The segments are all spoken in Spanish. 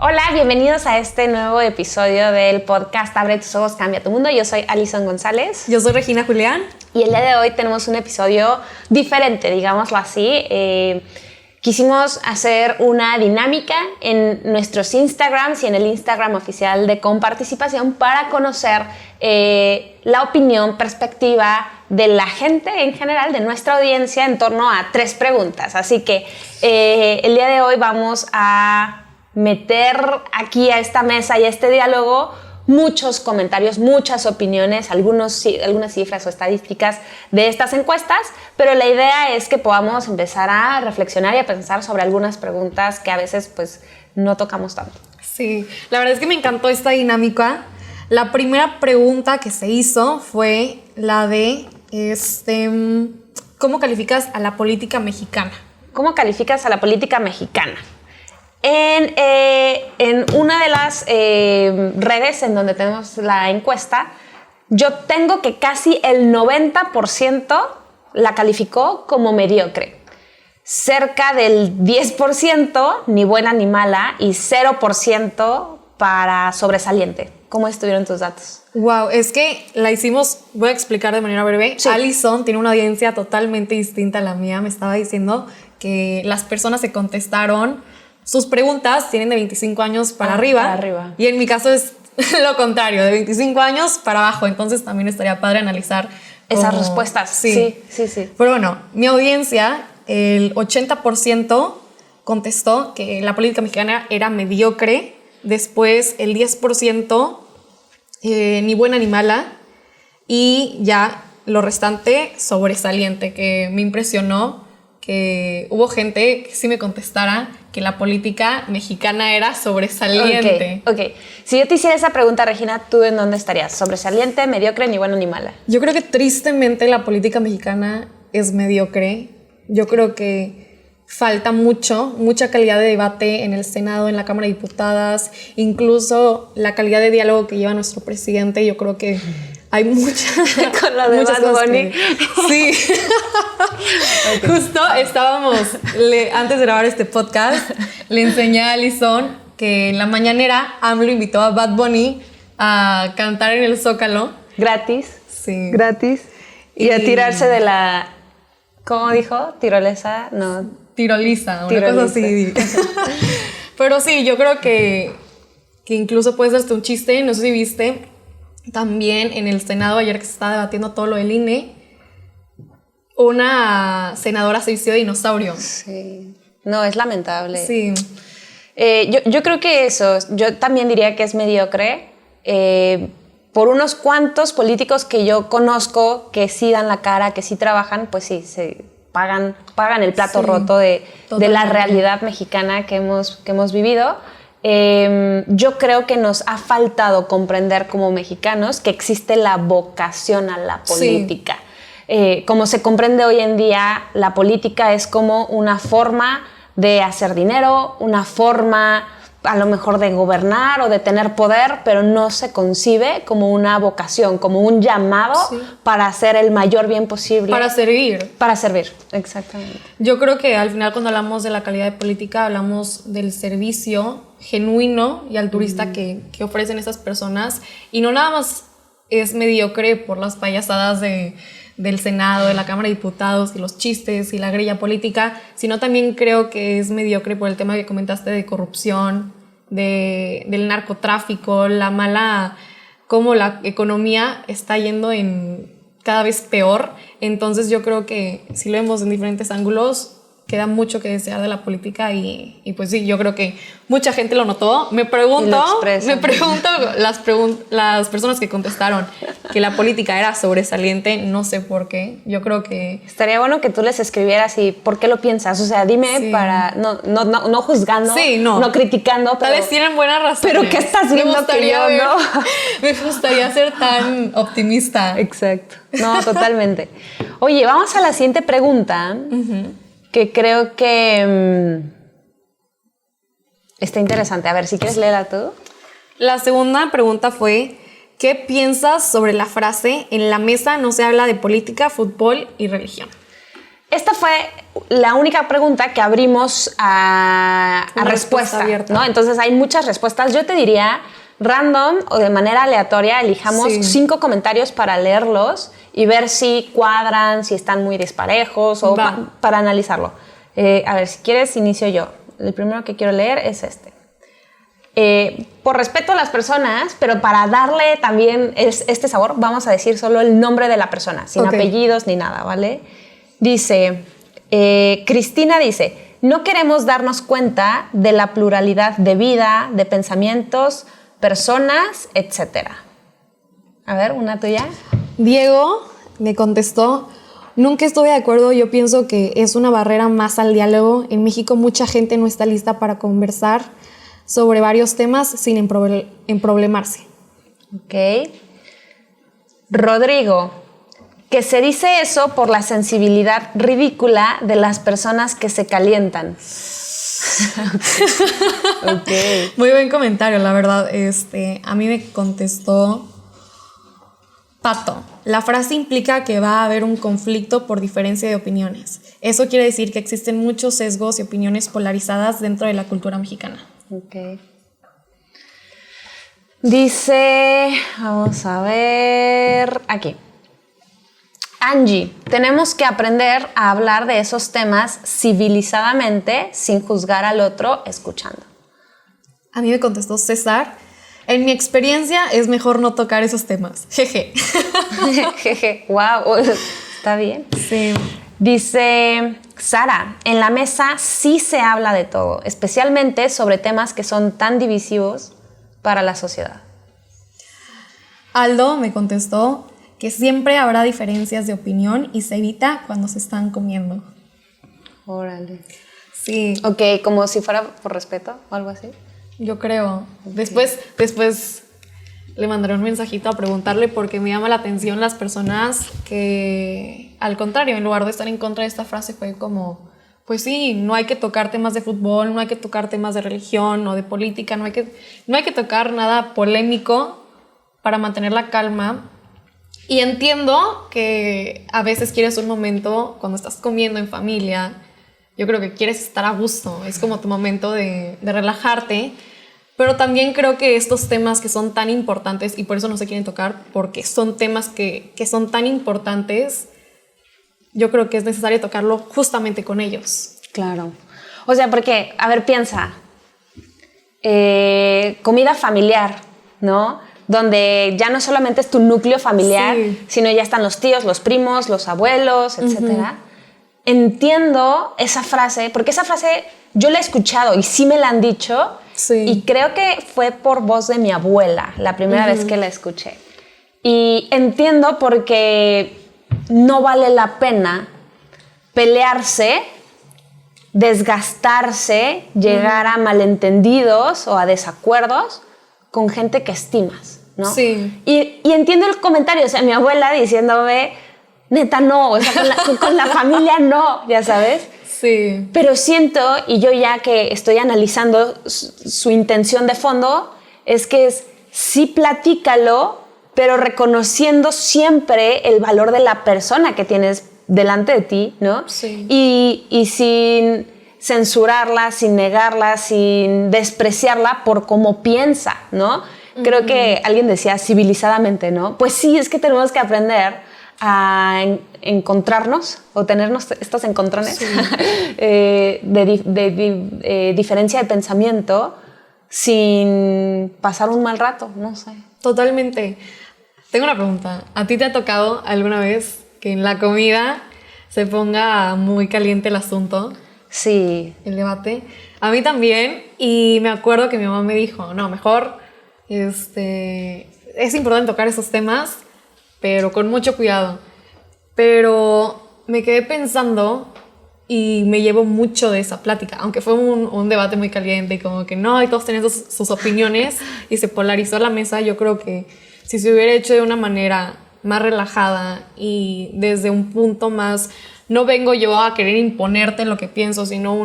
Hola, bienvenidos a este nuevo episodio del podcast Abre tus ojos, cambia tu mundo. Yo soy Alison González. Yo soy Regina Julián. Y el día de hoy tenemos un episodio diferente, digámoslo así. Quisimos hacer una dinámica en nuestros Instagrams y en el Instagram oficial de Comparticipación para conocer la opinión, perspectiva de la gente en general, de nuestra audiencia, en torno a 3 preguntas. Así que el día de hoy vamos a meter aquí a esta mesa y a este diálogo muchos comentarios, muchas opiniones, algunas cifras o estadísticas de estas encuestas, pero la idea es que podamos empezar a reflexionar y a pensar sobre algunas preguntas que a veces pues no tocamos tanto. Sí, la verdad es que me encantó esta dinámica. La primera pregunta que se hizo fue la de ¿cómo calificas a la política mexicana? ¿Cómo calificas a la política mexicana? En una de las redes en donde tenemos la encuesta, yo tengo que casi el 90% la calificó como mediocre. Cerca del 10% ni buena ni mala y 0% para sobresaliente. ¿Cómo estuvieron tus datos? Wow, es que la hicimos, voy a explicar de manera breve. Sí. Alison tiene una audiencia totalmente distinta a la mía. Me estaba diciendo que las personas que contestaron sus preguntas tienen de 25 años para arriba. Y en mi caso es lo contrario, de 25 años para abajo. Entonces también estaría padre analizar esas respuestas. Sí. Pero bueno, mi audiencia, el 80% contestó que la política mexicana era mediocre. Después el 10% ni buena ni mala. Y ya lo restante sobresaliente, que me impresionó que hubo gente que sí me contestara que la política mexicana era sobresaliente. Ok. Si yo te hiciera esa pregunta, Regina, ¿tú en dónde estarías? ¿Sobresaliente, mediocre, ni bueno ni mala? Yo creo que tristemente la política mexicana es mediocre. Yo creo que falta mucha calidad de debate en el Senado, en la Cámara de Diputadas, incluso la calidad de diálogo que lleva nuestro presidente. Yo creo que hay muchas con lo de Bad Bunny. Sí. Okay. Justo estábamos, antes de grabar este podcast, le enseñé a Alison que en la mañanera AMLO invitó a Bad Bunny a cantar en el Zócalo. Gratis. Sí. Gratis. Y a tirarse de la, ¿cómo dijo? ¿Tirolesa? No. Tiroliza, una cosa así. Pero sí, yo creo que incluso puede ser hasta un chiste. No sé si viste también en el Senado ayer que se estaba debatiendo todo lo del INE, una senadora se vistió de dinosaurio. Sí. No, es lamentable. Sí. Yo creo que eso, yo también diría que es mediocre. Por unos cuantos políticos que yo conozco que sí dan la cara, que sí trabajan, pues sí, se pagan el plato roto de la realidad mexicana que hemos vivido. Yo creo que nos ha faltado comprender como mexicanos que existe la vocación a la política. Sí. Como se comprende hoy en día, la política es como una forma de hacer dinero, una forma a lo mejor de gobernar o de tener poder, pero no se concibe como una vocación, como un llamado para hacer el mayor bien posible. Para servir. Para servir, exactamente. Yo creo que al final cuando hablamos de la calidad de política, hablamos del servicio genuino y altruista que ofrecen esas personas, y no nada más es mediocre por las payasadas del Senado, de la Cámara de Diputados y los chistes y la grilla política, sino también creo que es mediocre por el tema que comentaste de corrupción, del narcotráfico, la mala, cómo la economía está yendo en cada vez peor. Entonces yo creo que si lo vemos en diferentes ángulos, queda mucho que desear de la política y pues sí, yo creo que mucha gente lo notó. Me pregunto las personas que contestaron que la política era sobresaliente, no sé por qué. Yo creo que estaría bueno que tú les escribieras y por qué lo piensas. O sea, dime para no juzgando, no criticando. Tal vez tienen buenas razones. Pero ¿qué estás viendo que yo no? Me gustaría ser tan optimista. Exacto. No, totalmente. Oye, vamos a la siguiente pregunta. Que creo que está interesante. A ver, si quieres leerla tú. La segunda pregunta fue: ¿qué piensas sobre la frase "en la mesa no se habla de política, fútbol y religión"? esta fue la única pregunta que abrimos a respuesta abierta, ¿no? Entonces hay muchas respuestas. Yo te diría, random o de manera aleatoria, elijamos 5 comentarios para leerlos y ver si cuadran, si están muy disparejos o para analizarlo. A ver, si quieres, inicio yo. El primero que quiero leer es este. Por respeto a las personas, pero para darle también este sabor, vamos a decir solo el nombre de la persona, sin apellidos ni nada, ¿vale? Dice, Cristina dice, no queremos darnos cuenta de la pluralidad de vida, de pensamientos, personas, etc. A ver, una tuya. Diego me contestó, nunca estoy de acuerdo, yo pienso que es una barrera más al diálogo. En México mucha gente no está lista para conversar sobre varios temas sin emproblemarse. Ok. Rodrigo, que se dice eso por la sensibilidad ridícula de las personas que se calientan. Okay. Muy buen comentario, la verdad. A mí me contestó Pato. La frase implica que va a haber un conflicto por diferencia de opiniones. Eso quiere decir que existen muchos sesgos y opiniones polarizadas dentro de la cultura mexicana. Ok. Dice, vamos a ver, aquí. Angie, tenemos que aprender a hablar de esos temas civilizadamente, sin juzgar al otro, escuchando. A mí me contestó César, en mi experiencia es mejor no tocar esos temas. Jeje. Jeje, wow, está bien. Sí. Dice Sara, en la mesa sí se habla de todo, especialmente sobre temas que son tan divisivos para la sociedad. Aldo me contestó que siempre habrá diferencias de opinión y se evita cuando se están comiendo. Órale. Sí. Ok, como si fuera por respeto o algo así. Yo creo. Okay. Después le mandaré un mensajito a preguntarle porque me llama la atención las personas que, al contrario, en lugar de estar en contra de esta frase, fue como, pues sí, no hay que tocar temas de fútbol, no hay que tocar temas de religión o de política, no hay que tocar nada polémico para mantener la calma. Y entiendo que a veces quieres un momento, cuando estás comiendo en familia, yo creo que quieres estar a gusto, es como tu momento de relajarte, pero también creo que estos temas que son tan importantes, y por eso no se quieren tocar, porque son temas que son tan importantes, yo creo que es necesario tocarlo justamente con ellos. Claro. O sea, porque, a ver, piensa, comida familiar, ¿no? Donde ya no solamente es tu núcleo familiar, sino ya están los tíos, los primos, los abuelos, etcétera. Entiendo esa frase, porque esa frase yo la he escuchado y sí me la han dicho, y creo que fue por voz de mi abuela la primera vez que la escuché. Y entiendo porque no vale la pena pelearse, desgastarse, llegar a malentendidos o a desacuerdos con gente que estimas, ¿no? Sí. Y entiendo el comentario, o sea, mi abuela diciéndome, neta, no, o sea, con la familia no, ya sabes. Sí. Pero siento, y yo ya que estoy analizando su intención de fondo, es que sí platícalo, pero reconociendo siempre el valor de la persona que tienes delante de ti, ¿no? Sí. Y sin censurarla, sin negarla, sin despreciarla por cómo piensa, ¿no? Creo que alguien decía civilizadamente, ¿no? Pues sí, es que tenemos que aprender a encontrarnos o tenernos estos encontrones de diferencia de pensamiento sin pasar un mal rato, no sé. Totalmente. Tengo una pregunta. ¿A ti te ha tocado alguna vez que en la comida se ponga muy caliente el asunto? Sí. El debate. A mí también. Y me acuerdo que mi mamá me dijo, no, mejor es importante tocar esos temas, pero con mucho cuidado. Pero me quedé pensando y me llevo mucho de esa plática, aunque fue un debate muy caliente y como que no, y todos tenían sus opiniones y se polarizó la mesa. Yo creo que si se hubiera hecho de una manera más relajada y desde un punto más, no vengo yo a querer imponerte lo que pienso, sino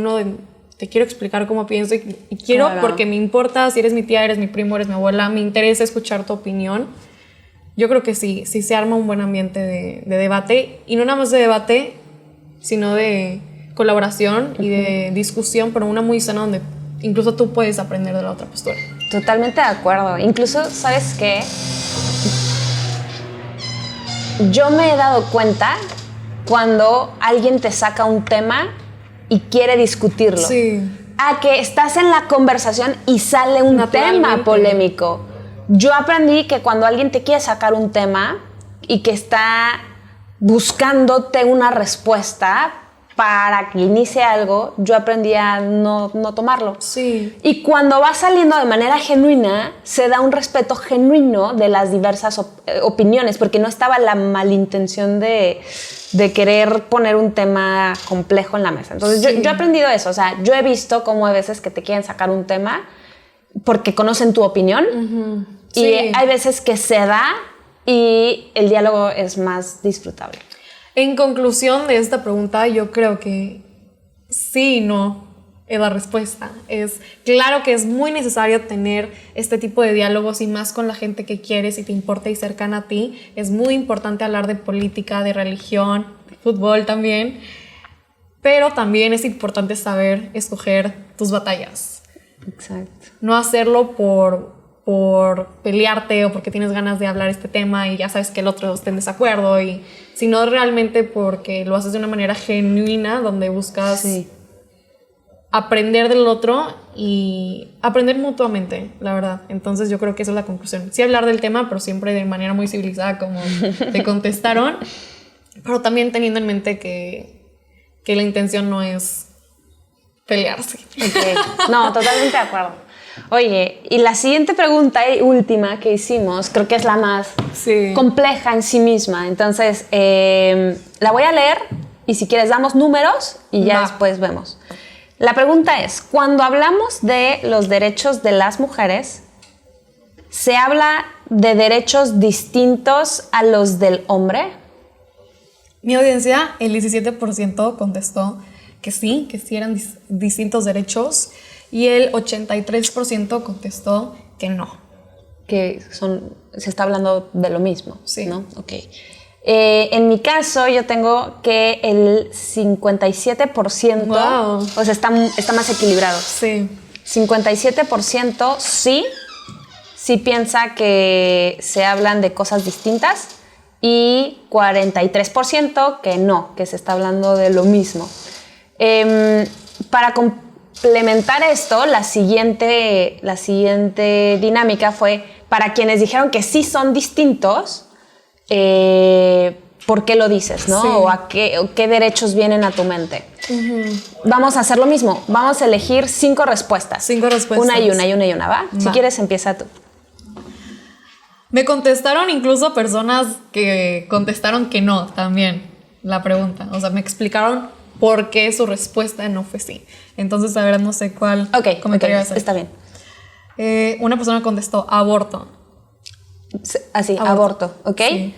te quiero explicar cómo pienso y quiero, claro, porque me importa, si eres mi tía, eres mi primo, eres mi abuela, me interesa escuchar tu opinión. Yo creo que sí se arma un buen ambiente de debate, y no nada más de debate, sino de colaboración y de discusión, pero una muy sana donde incluso tú puedes aprender de la otra postura. Totalmente de acuerdo. Incluso, ¿sabes qué? Yo me he dado cuenta cuando alguien te saca un tema y quiere discutirlo. Sí. A que estás en la conversación y sale un tema polémico. Yo aprendí que cuando alguien te quiere sacar un tema y que está buscándote una respuesta para que inicie algo, yo aprendí a no tomarlo. Sí. Y cuando va saliendo de manera genuina, se da un respeto genuino de las diversas opiniones, porque no estaba la malintención de querer poner un tema complejo en la mesa. Entonces, sí. yo he aprendido eso. O sea, yo he visto cómo hay veces que te quieren sacar un tema porque conocen tu opinión. Uh-huh. Sí. Y hay veces que se da y el diálogo es más disfrutable. En conclusión de esta pregunta, yo creo que sí y no es la respuesta. Es claro que es muy necesario tener este tipo de diálogos y más con la gente que quieres y te importa y cercana a ti. Es muy importante hablar de política, de religión, de fútbol también. Pero también es importante saber escoger tus batallas. Exacto. No hacerlo por pelearte o porque tienes ganas de hablar este tema y ya sabes que el otro esté en desacuerdo, sino realmente porque lo haces de una manera genuina donde buscas sí. aprender del otro y aprender mutuamente, la verdad. Entonces yo creo que esa es la conclusión. Sí hablar del tema, pero siempre de manera muy civilizada como te contestaron, pero también teniendo en mente que la intención no es pelearse. Okay. No, totalmente de acuerdo. Oye, y la siguiente pregunta y última que hicimos, creo que es la más sí. compleja en sí misma. Entonces, la voy a leer y si quieres damos números y ya después vemos. La pregunta es, cuando hablamos de los derechos de las mujeres, ¿se habla de derechos distintos a los del hombre? Mi audiencia, el 17% contestó que sí eran distintos derechos. Y el 83% contestó que no. Que se está hablando de lo mismo, sí. ¿No? Ok. En mi caso, yo tengo que el 57%, wow. O sea, está más equilibrado. Sí. 57% sí piensa que se hablan de cosas distintas y 43% que no, que se está hablando de lo mismo. Para complementar esto, la siguiente dinámica fue para quienes dijeron que sí son distintos, ¿por qué lo dices? ¿No? Sí. ¿O qué derechos vienen a tu mente? Uh-huh. Vamos a hacer lo mismo. Vamos a elegir 5 respuestas. 5 respuestas. Una y una, ¿va? Si quieres, empieza tú. Me contestaron incluso personas que contestaron que no también la pregunta. O sea, me explicaron por qué su respuesta no fue sí. Entonces, a ver, no sé cuál comentario hacer. Está bien. Una persona contestó aborto. Así, aborto, ¿ok? Sí.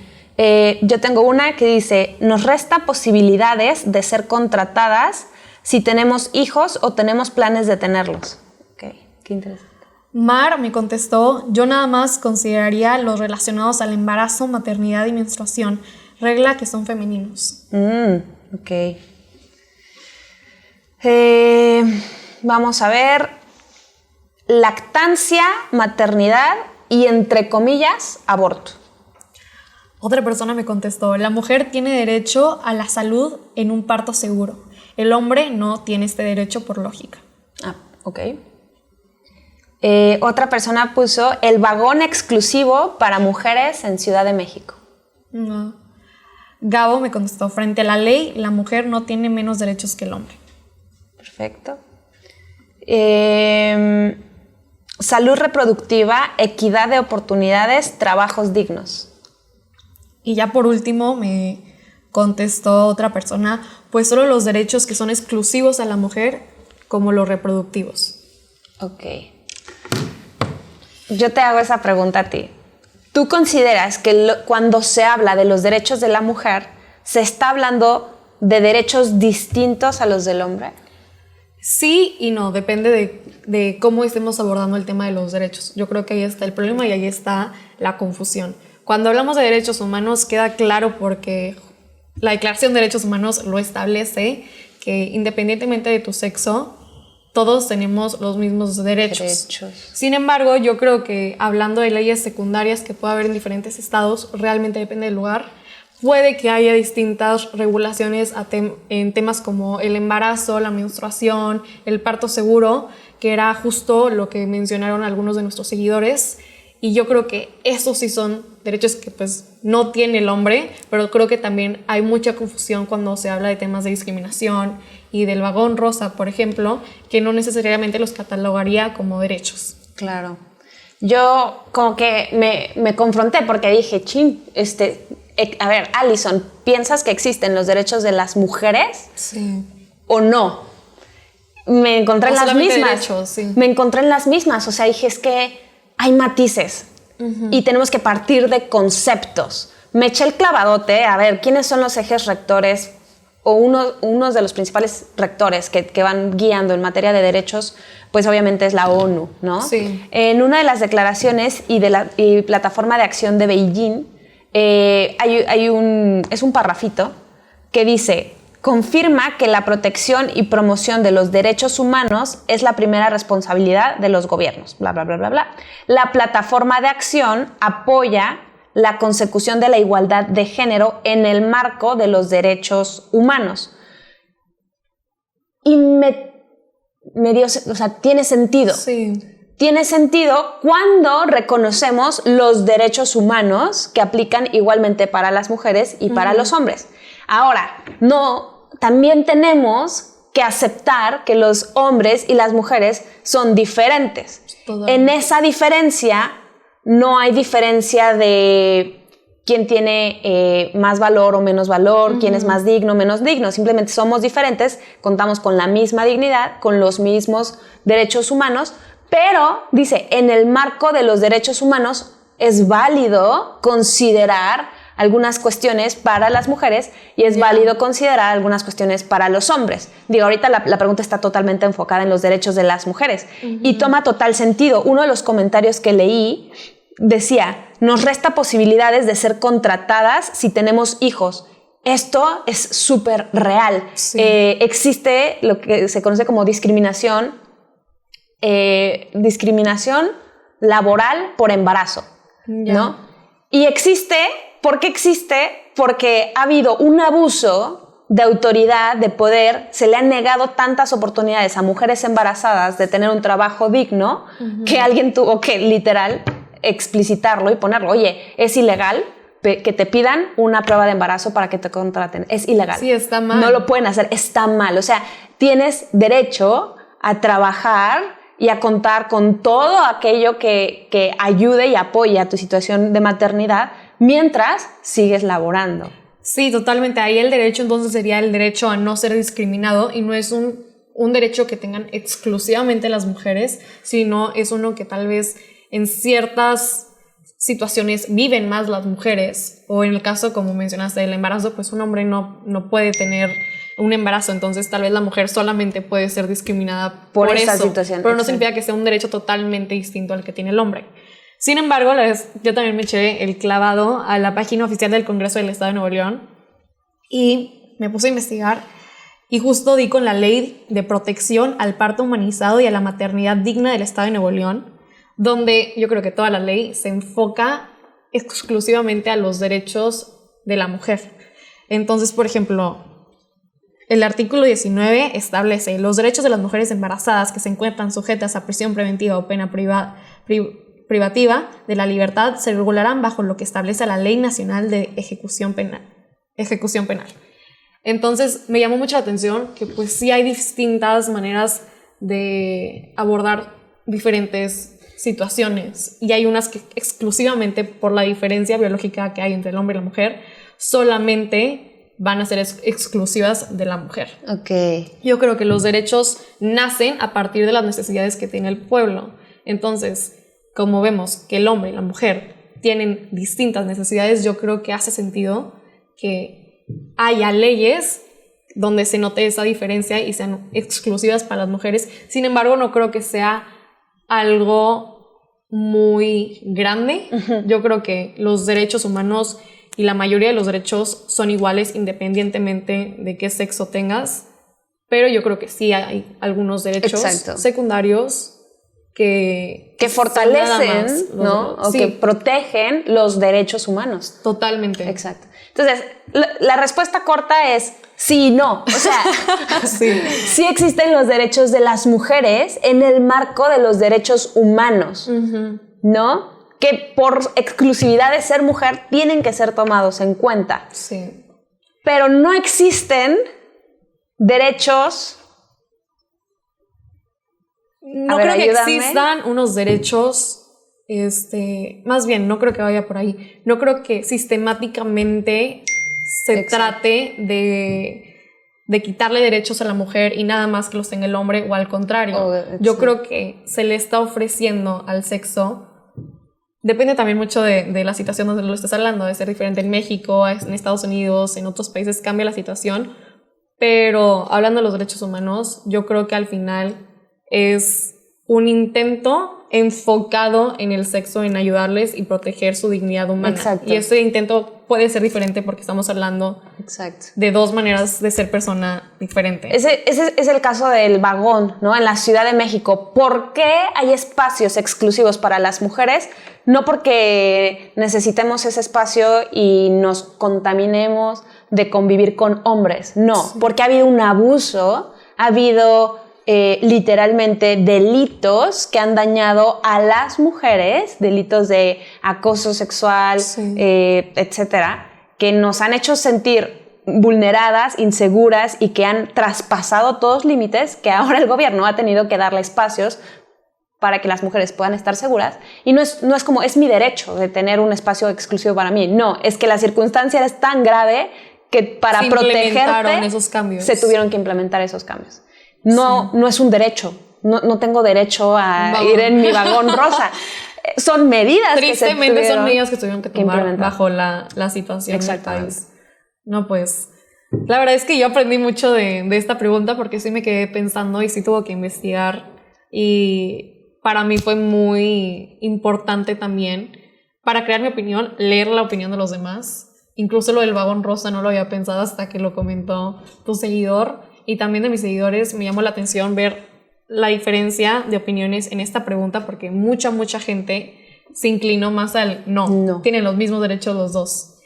Yo tengo una que dice, nos resta posibilidades de ser contratadas si tenemos hijos o tenemos planes de tenerlos. Ok, qué interesante. Mar me contestó, yo nada más consideraría los relacionados al embarazo, maternidad y menstruación, regla que son femeninos. Ok. Vamos a ver, lactancia, maternidad y entre comillas, aborto. Otra persona me contestó, la mujer tiene derecho a la salud en un parto seguro. El hombre no tiene este derecho por lógica. Ok. Otra persona puso el vagón exclusivo para mujeres en Ciudad de México. No. Gabo me contestó, frente a la ley, la mujer no tiene menos derechos que el hombre. Perfecto. Salud reproductiva, equidad de oportunidades, trabajos dignos. Y ya por último me contestó otra persona, pues solo los derechos que son exclusivos a la mujer, como los reproductivos. Ok. Yo te hago esa pregunta a ti. ¿Tú consideras que cuando se habla de los derechos de la mujer, se está hablando de derechos distintos a los del hombre? Sí y no, depende de cómo estemos abordando el tema de los derechos. Yo creo que ahí está el problema y ahí está la confusión. Cuando hablamos de derechos humanos queda claro porque la Declaración de Derechos Humanos lo establece, que independientemente de tu sexo, todos tenemos los mismos derechos. Sin embargo, yo creo que hablando de leyes secundarias que puede haber en diferentes estados, realmente depende del lugar. Puede que haya distintas regulaciones en temas como el embarazo, la menstruación, el parto seguro, que era justo lo que mencionaron algunos de nuestros seguidores. Y yo creo que esos sí son derechos que pues no tiene el hombre, pero creo que también hay mucha confusión cuando se habla de temas de discriminación y del vagón rosa, por ejemplo, que no necesariamente los catalogaría como derechos. Claro. Yo como que me confronté porque dije, a ver, Alison, ¿piensas que existen los derechos de las mujeres? Sí. ¿O no? Me encontré en las mismas. Derechos, sí. Me encontré en las mismas. O sea, dije, es que hay matices y tenemos que partir de conceptos. Me eché el clavadote a ver quiénes son los ejes rectores o unos de los principales rectores que van guiando en materia de derechos, pues obviamente es la ONU, ¿no? Sí. En una de las declaraciones y de la plataforma de acción de Beijing, es un parrafito que dice: confirma que la protección y promoción de los derechos humanos es la primera responsabilidad de los gobiernos, bla, bla, bla, bla, bla. La plataforma de acción apoya la consecución de la igualdad de género en el marco de los derechos humanos. Y me dio, o sea, tiene sentido. Sí. Tiene sentido cuando reconocemos los derechos humanos que aplican igualmente para las mujeres y para los hombres. Ahora, también tenemos que aceptar que los hombres y las mujeres son diferentes. En esa diferencia no hay diferencia de quién tiene más valor o menos valor, quién es más digno o menos digno. Simplemente somos diferentes, contamos con la misma dignidad, con los mismos derechos humanos, pero, dice, en el marco de los derechos humanos es válido considerar algunas cuestiones para las mujeres y es válido considerar algunas cuestiones para los hombres. Digo, ahorita la pregunta está totalmente enfocada en los derechos de las mujeres y toma total sentido. Uno de los comentarios que leí decía: nos resta posibilidades de ser contratadas si tenemos hijos. Esto es súper real. Sí. Existe lo que se conoce como discriminación laboral por embarazo, ¿no? Y existe. ¿Por qué existe? Porque ha habido un abuso de autoridad, de poder, se le han negado tantas oportunidades a mujeres embarazadas de tener un trabajo digno que alguien tuvo que literal explicitarlo y ponerlo. Oye, es ilegal que te pidan una prueba de embarazo para que te contraten. Es ilegal. Sí, está mal. No lo pueden hacer, está mal. O sea, tienes derecho a trabajar y a contar con todo aquello que ayude y apoye a tu situación de maternidad mientras sigues laborando. Sí, totalmente. Ahí el derecho entonces sería el derecho a no ser discriminado y no es un derecho que tengan exclusivamente las mujeres, sino es uno que tal vez en ciertas situaciones viven más las mujeres, o en el caso, como mencionaste, del embarazo, pues un hombre no puede tener un embarazo, entonces tal vez la mujer solamente puede ser discriminada por esa situación. Pero no significa que sea un derecho totalmente distinto al que tiene el hombre. Sin embargo, yo también me eché el clavado a la página oficial del Congreso del Estado de Nuevo León y me puse a investigar y justo di con la Ley de Protección al Parto Humanizado y a la Maternidad Digna del Estado de Nuevo León, donde yo creo que toda la ley se enfoca exclusivamente a los derechos de la mujer. Entonces, por ejemplo, el artículo 19 establece: los derechos de las mujeres embarazadas que se encuentran sujetas a prisión preventiva o pena privativa de la libertad se regularán bajo lo que establece la Ley Nacional de Ejecución Penal. Entonces me llamó mucho la atención que pues sí hay distintas maneras de abordar diferentes situaciones y hay unas que exclusivamente por la diferencia biológica que hay entre el hombre y la mujer solamente van a ser exclusivas de la mujer. Okay. Yo creo que los derechos nacen a partir de las necesidades que tiene el pueblo. Entonces, como vemos que el hombre y la mujer tienen distintas necesidades, yo creo que hace sentido que haya leyes donde se note esa diferencia y sean exclusivas para las mujeres. Sin embargo, no creo que sea algo muy grande. Yo creo que los derechos humanos y la mayoría de los derechos son iguales independientemente de qué sexo tengas, pero yo creo que sí hay algunos derechos secundarios que fortalecen, ¿no? O que protegen los derechos humanos. Totalmente. Exacto. Entonces, la respuesta corta es sí y no. O sea, sí existen los derechos de las mujeres en el marco de los derechos humanos, ¿no? Que por exclusividad de ser mujer tienen que ser tomados en cuenta. Sí. Pero no existen derechos... No creo que existan unos derechos, más bien, no creo que vaya por ahí. No creo que sistemáticamente se trate de quitarle derechos a la mujer y nada más que los tenga el hombre, o al contrario. Yo creo que se le está ofreciendo al sexo. Depende también mucho de la situación donde lo estés hablando, de ser diferente en México, en Estados Unidos, en otros países cambia la situación. Pero hablando de los derechos humanos, yo creo que al final es un intento enfocado en el sexo, en ayudarles y proteger su dignidad humana. Exacto. Y ese intento puede ser diferente porque estamos hablando de dos maneras de ser persona diferente. Ese es el caso del vagón, ¿no? En la Ciudad de México. ¿Por qué hay espacios exclusivos para las mujeres? No porque necesitemos ese espacio y nos contaminemos de convivir con hombres. No, porque ha habido un abuso, ha habido... literalmente delitos que han dañado a las mujeres, delitos de acoso sexual, etcétera, que nos han hecho sentir vulneradas, inseguras y que han traspasado todos límites que ahora el gobierno ha tenido que darle espacios para que las mujeres puedan estar seguras. Y no es como, es mi derecho de tener un espacio exclusivo para mí. No, es que la circunstancia es tan grave que para protegerte esos cambios. Se tuvieron que implementar esos cambios. No es un derecho. No tengo derecho a ir en mi vagón rosa. Son medidas tristemente son medidas que tuvieron que tomar bajo la situación del país. No, pues la verdad es que yo aprendí mucho de esta pregunta porque sí me quedé pensando y sí tuve que investigar, y para mí fue muy importante también para crear mi opinión, leer la opinión de los demás. Incluso lo del vagón rosa no lo había pensado hasta que lo comentó tu seguidor. Y también de mis seguidores me llamó la atención ver la diferencia de opiniones en esta pregunta, porque mucha gente se inclinó más al no. Tienen los mismos derechos los dos.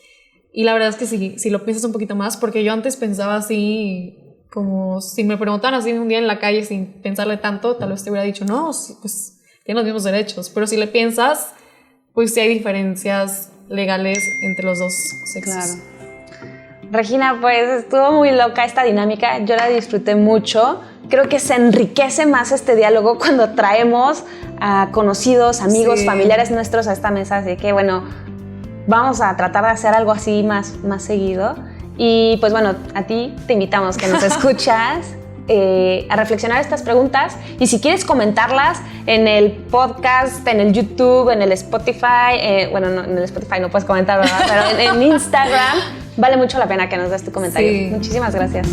Y la verdad es que si lo piensas un poquito más, porque yo antes pensaba así, como si me preguntaran así un día en la calle sin pensarle tanto, tal vez te hubiera dicho, no, pues tienen los mismos derechos. Pero si le piensas, pues sí hay diferencias legales entre los dos sexos. Claro. Regina, pues estuvo muy loca esta dinámica, yo la disfruté mucho. Creo que se enriquece más este diálogo cuando traemos a conocidos, amigos, familiares nuestros a esta mesa, así que bueno, vamos a tratar de hacer algo así más seguido. Y pues bueno, a ti te invitamos que nos escuchas a reflexionar estas preguntas, y si quieres comentarlas en el podcast, en el YouTube, en el Spotify, bueno, no, en el Spotify no puedes comentar, ¿verdad? Pero en Instagram, vale mucho la pena que nos des tu comentario. Muchísimas gracias.